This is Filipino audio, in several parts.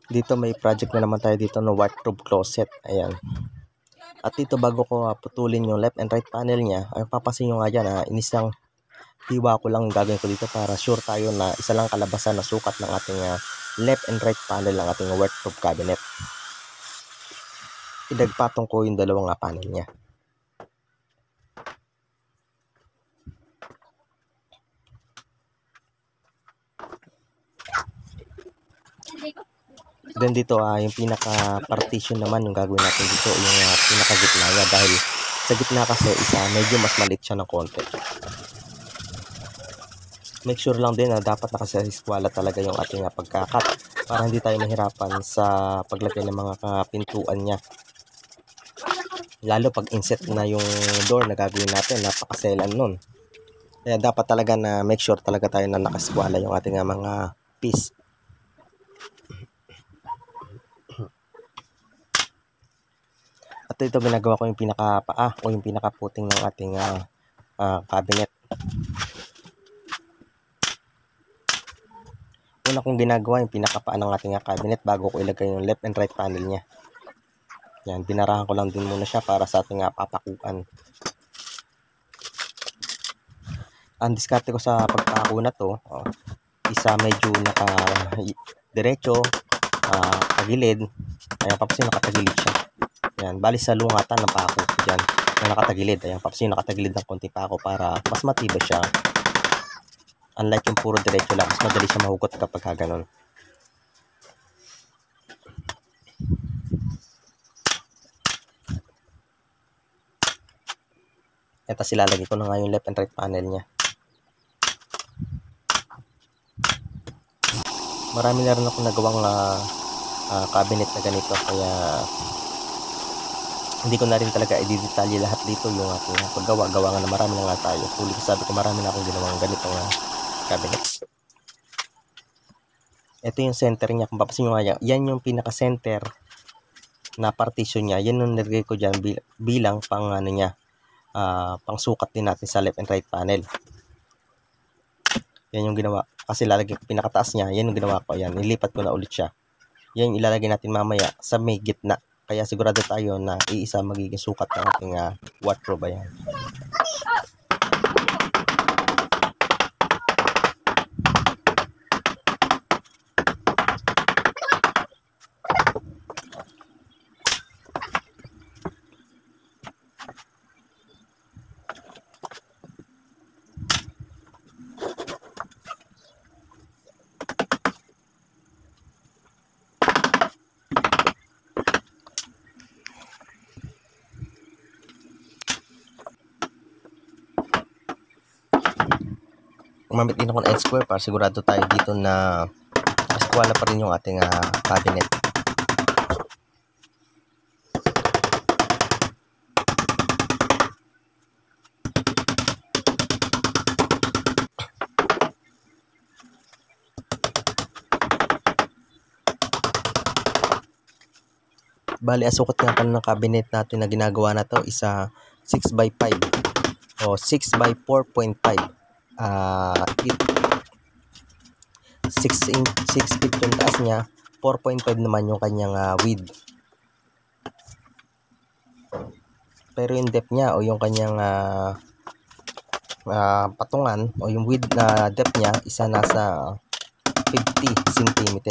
Dito may project na naman tayo dito no wardrobe closet. Ayan. At dito bago ko putulin yung left and right panel niya, ay papasin nyo nga dyan, inisang hiwa ko lang gagawin ko dito para sure tayo na isa lang kalabasan na sukat ng ating left and right panel ng ating wardrobe cabinet. Pinagpatong ko yung dalawang panel niya. Then dito yung pinaka partition naman yung gagawin natin dito, yung pinaka gitna niya, dahil sa gitna kasi medyo mas maliit siya ng konti. Make sure lang din na dapat nakasiskwala talaga yung ating pagkakat para hindi tayo mahirapan sa paglagay ng mga pintuan niya. Lalo pag inset na yung door na gagawin natin, napakaselan nun. Kaya dapat talaga na make sure talaga tayo na nakaskwala yung ating mga piece. At ito ginagawa ko yung pinaka-paa o yung pinaka-puting ng ating cabinet. Una kong ginagawa yung pinaka-paa ng ating cabinet bago ko ilagay yung left and right panel niya. Yan, binarahan ko lang din muna siya para sa ating papakuan. Ang diskarte ko sa pagpako na to, isa medyo naka-diretso, tagilid. Ayan, papasin nakatagilid siya. Ayan, bali sa lungatan ng pako dyan, na nakatagilid. Ayan, papasin nakatagilid ng konti pako para mas matibay siya. Unlike yung puro diretso lang, mas madali siya mahugot kapag ganon. Ito silalagay ko na nga yung left and right panel niya. Marami na rin ako nagawang cabinet na ganito, kaya hindi ko na rin talaga i-detalye lahat dito yung ating paggawa nga na marami na nga tayo. Huli sabi ko marami na akong ginawang ganitong cabinet. Ito yung center niya, kung papasin nyo nga yan yung pinaka-center na partition niya. Yan yung nilagay ko dyan bilang pang niya, pang sukat din natin sa left and right panel. Yan yung ginawa. Kasi lalagay ko pinakataas niya, yan yung ginawa ko. Ayan, nilipat ko na ulit siya. Yan yung ilalagay natin mamaya sa may gitna. Kaya sigurado tayo na iisa magiging sukat ng ating wardrobe. Ayan. Gumamit din ako ng edge square para sigurado tayo dito na eskwala pa rin yung ating cabinet. Bali, ang sukat nga pala ng cabinet natin na ginagawa na to is 6x5 o 6x4.5. 6 feet yung taas niya, 4.5 naman yung kanyang width. Pero yung depth niya o yung kanyang patungan o yung width na depth niya isa nasa 50 cm.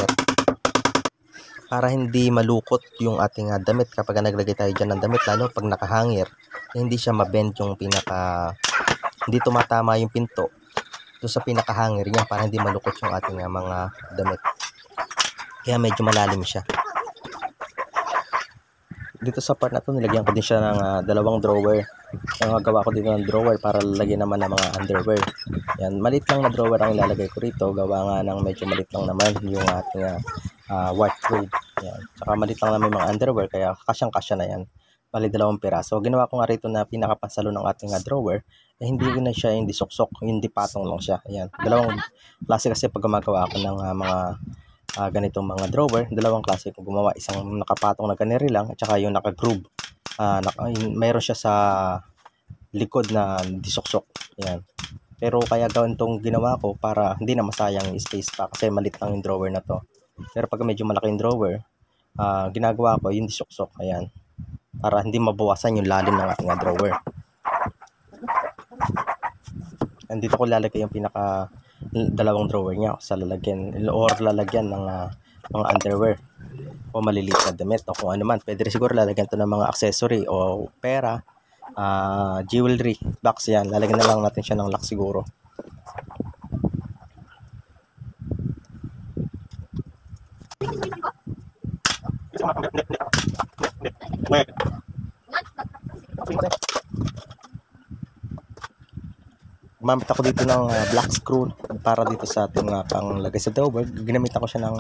Para hindi malukot yung ating damit kapag naglagay tayo dyan ng damit, lalo pag nakahangir, hindi siya mabend yung hindi tumatama yung pinto doon sa pinakahangir niya para hindi malukot yung ating mga damit. Kaya medyo malalim siya. Dito sa part na to nilagyan ko din siya ng dalawang drawer. Gawa ko dito ng drawer para lalagyan naman ng mga underwear. Yan, maliit lang na drawer ang ilalagay ko rito. Gawa nga ng medyo maliit lang naman yung ating wardrobe. Yan. Tsaka maliit lang naman yung mga underwear kaya kasyang-kasya na yan. Bali 2 piraso. Ginawa ko nga rito na pinakapansalo ng ating drawer. Hindi na siya yung disuksok, yung dipatong lang siya. Ayan. Dalawang klase kasi pag gumagawa ako ng mga ganitong mga drawer, dalawang klase ko gumawa. Isang nakapatong na ganiri lang at saka yung naka-groove. Mayroon siya sa likod na disuksok. Ayan. Pero kaya gawin tong ginawa ko para hindi na masayang yung space pa kasi maliit lang yung drawer na to. Pero pag medyo malaki yung drawer, ginagawa ko yung disuksok, ayan, para hindi mabawasan yung lalim ng ating drawer. Andito ko lalagay yung pinaka dalawang drawer niya sa lalagyan or lalagyan ng mga underwear o maliliit na damit o kung ano man. Pwede rin siguro lalagyan to ng mga accessory o pera, jewelry box, yan. Lalagyan na lang natin siya ng lock siguro. Gumamit ako dito ng black screw para dito sa ating panglagay sa drawer. Ginamit ako siya ng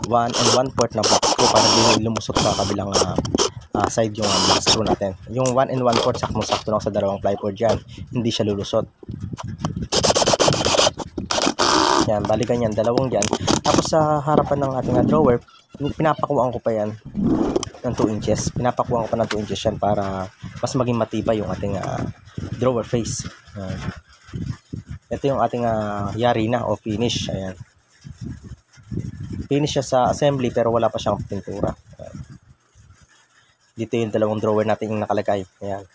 1 1/4 na black screw para hindi lumusot sa kabilang side yung black screw natin. Yung 1 1/4 sakto lang sa dalawang plyboard yan, hindi siya lulusot. Yan, bali ganyan, dalawang yan. Tapos sa harapan ng ating drawer, pinapakuan ko pa yan ng 2 inches. Pinapakuan ko pa ng 2 inches yan para mas maging matibay yung ating drawer face. Ito yung ating yari na o finish. Ayan. Finish siya sa assembly pero wala pa siyang pintura. Ayan. Dito yung dalawang drawer natin yung nakalagay. Ayan.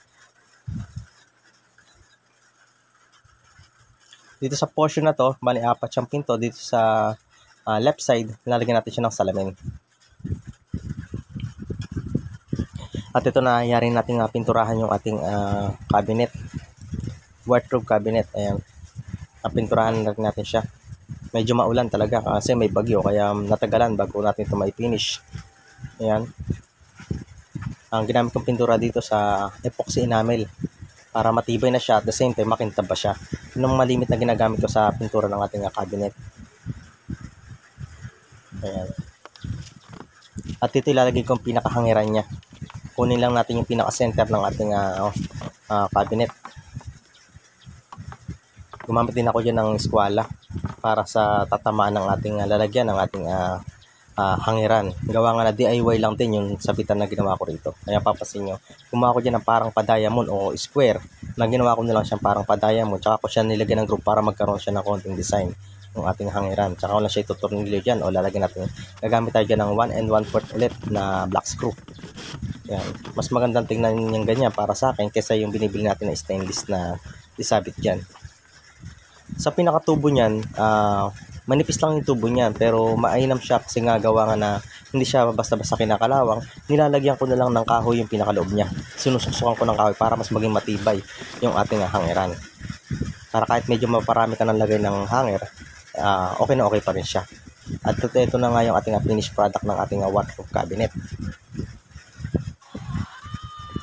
Dito sa portion na to, bali 4 siyang pinto. Dito sa left side, lalagyan natin siya ng salamin. At ito na yari natin pinturahan yung ating cabinet. Wardrobe cabinet. Ayan. Pinturahan natin siya. Medyo maulan talaga kasi may bagyo kaya natagalan bago natin ito mai-finish. Ayan. Ang ginamit kong pintura dito sa epoxy enamel para matibay na siya at the same time makintab pa siya. Yun ang malimit na ginagamit ko sa pintura ng ating cabinet. Ayan. At ito ilalagay ko ang pinakahangiran niya. Kunin lang natin yung pinaka-center ng ating cabinet. Gumamit din ako dyan ng eskwala para sa tatamaan ng ating lalagyan ng ating hangiran. Gawa nga na DIY lang din yung sabitan na ginawa ko rito. Kaya papasin nyo, gumawa ko dyan ng parang pa-diamond o square na ginawa ko nilang siyang parang pa-diamond. Tsaka ko siya nilagyan ng group para magkaroon siya ng konting design ng ating hangiran. Tsaka ko lang siya itutornilyo dyan o lalagyan natin. Gagamit tayo dyan ng 1 1/4 ulit na black screw. Yan. Mas magandang tingnan yung ganyan para sa akin kaysa yung binibili natin na stainless na isabit dyan. Sa pinakatubo niyan, manipis lang yung tubo niyan pero mainam siya kasi nga gawa nga na hindi siya basta-basta kinakalawang. Nilalagyan ko na lang ng kahoy yung pinakaloob niya. Sinusuksukan ko ng kahoy para mas maging matibay yung ating hangiran. Para kahit medyo maparami ka ng lagay ng hanger, okay na okay pa rin siya. At ito na nga yung ating finished product ng ating wardrobe cabinet.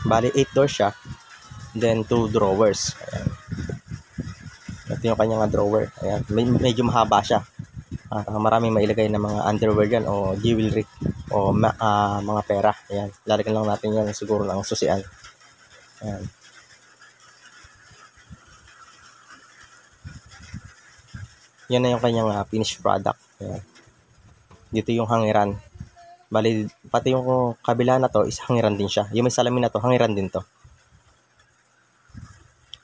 Bali 8 doors siya, then 2 drawers. Ayan. Ito yung kanyang drawer. Ayan. Medyo mahaba siya. Maraming mailagay na mga underwear dyan o jewelry o mga pera. Ayan. Lalagyan lang natin yan siguro ng susian. Ayan. Yan na yung kanyang finished product. Ayan. Dito yung hangiran. Bali, pati yung kabila na to is hangiran din siya. Yung may salamin na to, hangiran din to.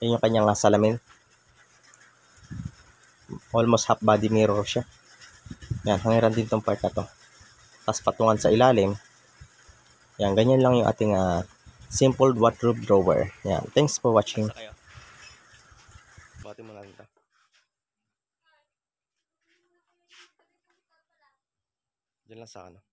Yan yung kanyang salamin. Almost half body mirror siya. Yan, hangiran din tong part na to. Tapos patungan sa ilalim. Yan, ganyan lang yung ating simple wardrobe drawer. Yan, thanks for watching. Bati mo na rin. Diyan lang sa